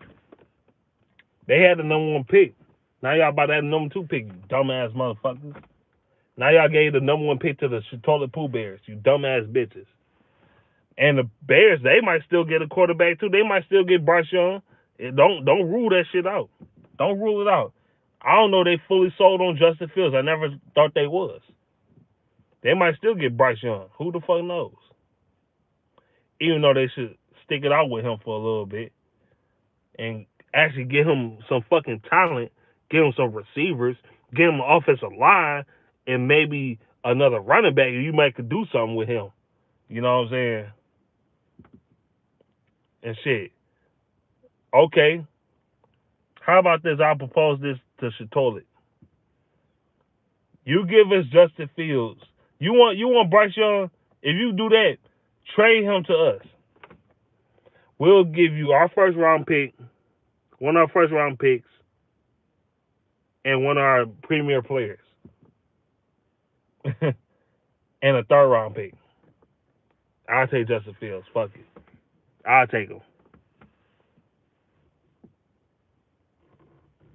Speaker 2: They had the number 1 pick. Now y'all about to have the number 2 pick, you dumbass motherfuckers. Now y'all gave the number 1 pick to the Toilet Pooh Bears, you dumbass bitches. And the Bears, they might still get a quarterback too. They might still get Bryce Young. Don't rule that shit out. Don't rule it out. I don't know they fully sold on Justin Fields. I never thought they was. They might still get Bryce Young. Who the fuck knows? Even though they should stick it out with him for a little bit and actually get him some fucking talent, get him some receivers, get him an offensive line, and maybe another running back. You might could do something with him. You know what I'm saying? And shit. Okay. How about this? I'll propose this to Shatolet. You give us Justin Fields. You want Bryce Young? If you do that, trade him to us. We'll give you our first round pick, one of our first round picks, and one of our premier players. And a third round pick. I'll take Justin Fields. Fuck it. I'll take him.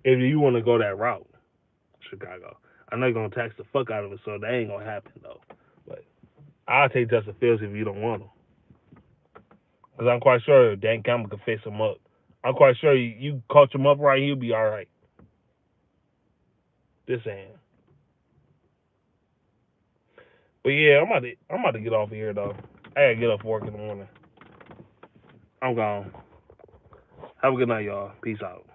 Speaker 2: If you want to go that route, Chicago. I know you're going to tax the fuck out of it, so that ain't going to happen, though. But I'll take Justin Fields if you don't want him. Because I'm quite sure Dan Campbell can fix him up. I'm quite sure you coach him up right, he'll be all right. This ain't. But yeah, I'm about to get off of here, though. I got to get up for work in the morning. I'm gone. Have a good night, y'all. Peace out.